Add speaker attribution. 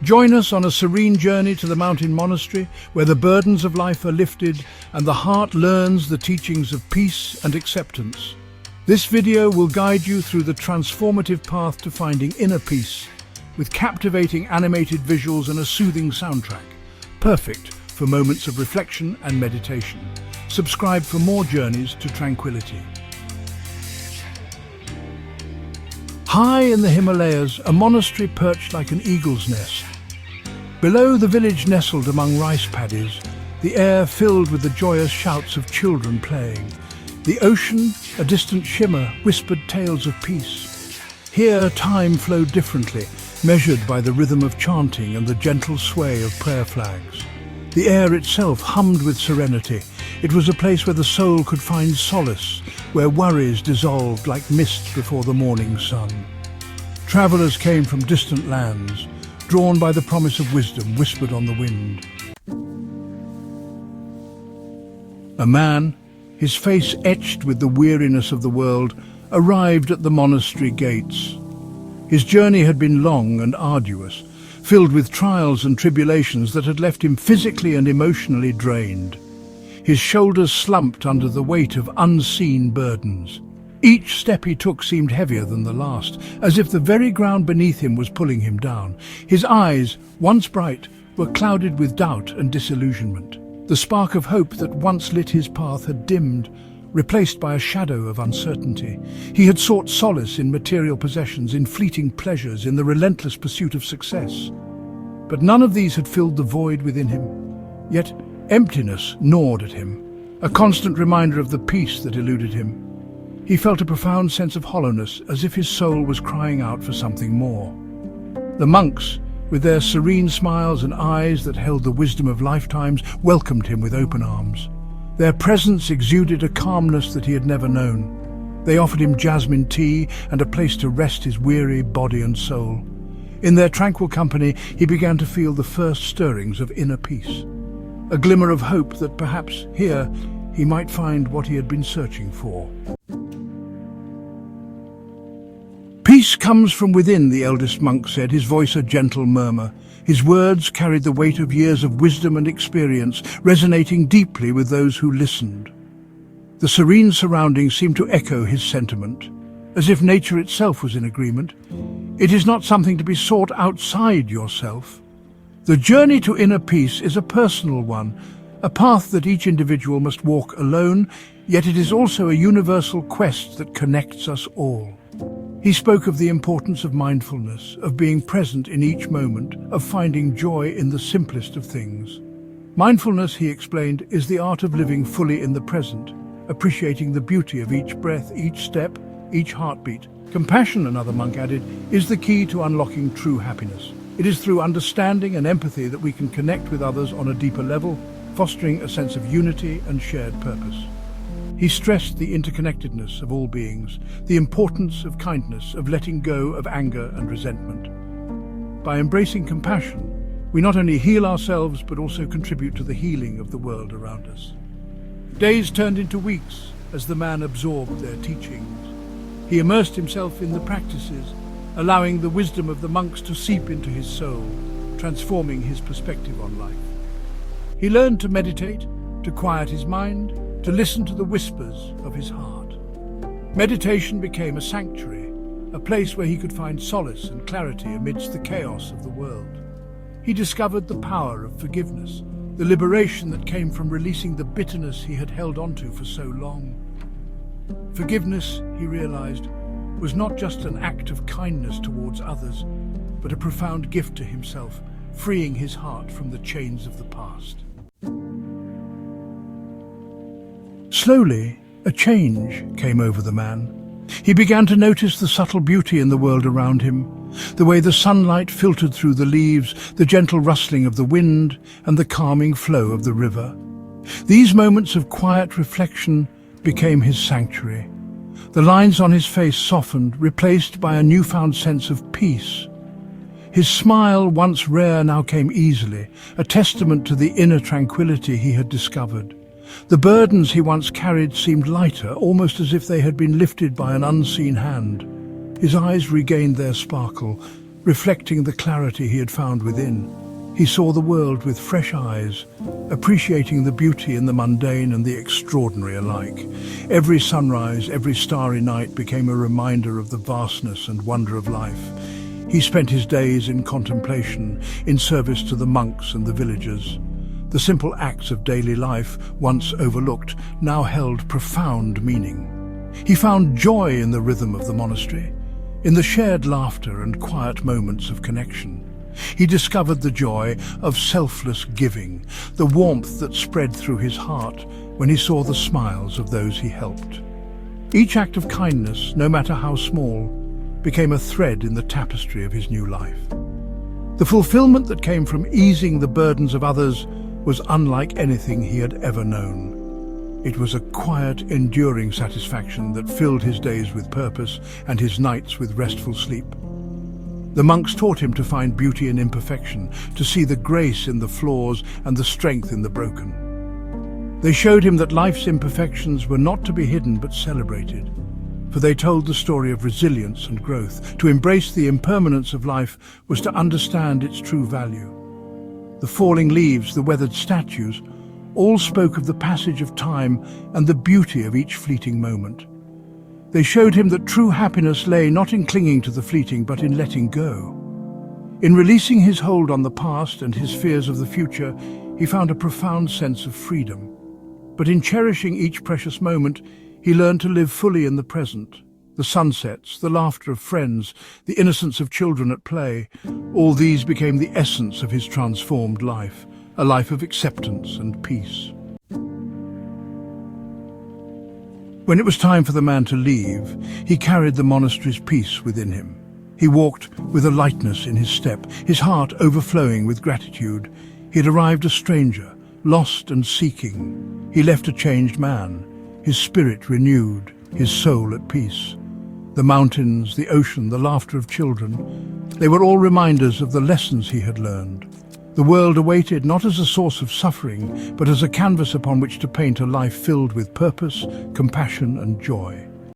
Speaker 1: Join us on a serene journey to the mountain monastery, where the burdens of life are lifted and the heart learns the teachings of peace and acceptance. This video will guide you through the transformative path to finding inner peace, with captivating animated visuals and a soothing soundtrack, perfect for moments of reflection and meditation. Subscribe for more journeys to tranquility. High in the Himalayas, a monastery perched like an eagle's nest. Below, the village nestled among rice paddies, the air filled with the joyous shouts of children playing. The ocean, a distant shimmer, whispered tales of peace. Here, time flowed differently, measured by the rhythm of chanting and the gentle sway of prayer flags. The air itself hummed with serenity. It was a place where the soul could find solace, where worries dissolved like mist before the morning sun. Travelers came from distant lands, drawn by the promise of wisdom whispered on the wind. A man, his face etched with the weariness of the world, arrived at the monastery gates. His journey had been long and arduous, filled with trials and tribulations that had left him physically and emotionally drained. His shoulders slumped under the weight of unseen burdens. Each step he took seemed heavier than the last, as if the very ground beneath him was pulling him down. His eyes, once bright, were clouded with doubt and disillusionment. The spark of hope that once lit his path had dimmed, replaced by a shadow of uncertainty. He had sought solace in material possessions, in fleeting pleasures, in the relentless pursuit of success. But none of these had filled the void within him. Yet emptiness gnawed at him, a constant reminder of the peace that eluded him. He felt a profound sense of hollowness, as if his soul was crying out for something more. The monks, with their serene smiles and eyes that held the wisdom of lifetimes, welcomed him with open arms. Their presence exuded a calmness that he had never known. They offered him jasmine tea and a place to rest his weary body and soul. In their tranquil company, he began to feel the first stirrings of inner peace, a glimmer of hope that perhaps here he might find what he had been searching for. Peace comes from within, the eldest monk said, his voice a gentle murmur. His words carried the weight of years of wisdom and experience, resonating deeply with those who listened. The serene surroundings seemed to echo his sentiment, as if nature itself was in agreement. It is not something to be sought outside yourself. The journey to inner peace is a personal one, a path that each individual must walk alone, yet it is also a universal quest that connects us all. He spoke of the importance of mindfulness, of being present in each moment, of finding joy in the simplest of things. Mindfulness, he explained, is the art of living fully in the present, appreciating the beauty of each breath, each step, each heartbeat. Compassion, another monk added, is the key to unlocking true happiness. It is through understanding and empathy that we can connect with others on a deeper level, fostering a sense of unity and shared purpose. He stressed the interconnectedness of all beings, the importance of kindness, of letting go of anger and resentment. By embracing compassion, we not only heal ourselves but also contribute to the healing of the world around us. Days turned into weeks as the man absorbed their teachings. He immersed himself in the practices, allowing the wisdom of the monks to seep into his soul, transforming his perspective on life. He learned to meditate, to quiet his mind, to listen to the whispers of his heart. Meditation became a sanctuary, a place where he could find solace and clarity amidst the chaos of the world. He discovered the power of forgiveness, the liberation that came from releasing the bitterness he had held onto for so long. Forgiveness, he realized, was not just an act of kindness towards others, but a profound gift to himself, freeing his heart from the chains of the past. Slowly, a change came over the man. He began to notice the subtle beauty in the world around him, the way the sunlight filtered through the leaves, the gentle rustling of the wind, and the calming flow of the river. These moments of quiet reflection became his sanctuary. The lines on his face softened, replaced by a newfound sense of peace. His smile, once rare, now came easily, a testament to the inner tranquility he had discovered. The burdens he once carried seemed lighter, almost as if they had been lifted by an unseen hand. His eyes regained their sparkle, reflecting the clarity he had found within. He saw the world with fresh eyes, appreciating the beauty in the mundane and the extraordinary alike. Every sunrise, every starry night became a reminder of the vastness and wonder of life. He spent his days in contemplation, in service to the monks and the villagers. The simple acts of daily life, once overlooked, now held profound meaning. He found joy in the rhythm of the monastery, in the shared laughter and quiet moments of connection. He discovered the joy of selfless giving, the warmth that spread through his heart when he saw the smiles of those he helped. Each act of kindness, no matter how small, became a thread in the tapestry of his new life. The fulfillment that came from easing the burdens of others was unlike anything he had ever known. It was a quiet, enduring satisfaction that filled his days with purpose and his nights with restful sleep. The monks taught him to find beauty in imperfection, to see the grace in the flaws and the strength in the broken. They showed him that life's imperfections were not to be hidden but celebrated, for they told the story of resilience and growth. To embrace the impermanence of life was to understand its true value. The falling leaves, the weathered statues, all spoke of the passage of time and the beauty of each fleeting moment. They showed him that true happiness lay not in clinging to the fleeting, but in letting go. In releasing his hold on the past and his fears of the future, he found a profound sense of freedom. But in cherishing each precious moment, he learned to live fully in the present. The sunsets, the laughter of friends, the innocence of children at play, all these became the essence of his transformed life, a life of acceptance and peace. When it was time for the man to leave, he carried the monastery's peace within him. He walked with a lightness in his step, his heart overflowing with gratitude. He had arrived a stranger, lost and seeking. He left a changed man, his spirit renewed, his soul at peace. The mountains, the ocean, the laughter of children, they were all reminders of the lessons he had learned. The world awaited not as a source of suffering, but as a canvas upon which to paint a life filled with purpose, compassion and joy.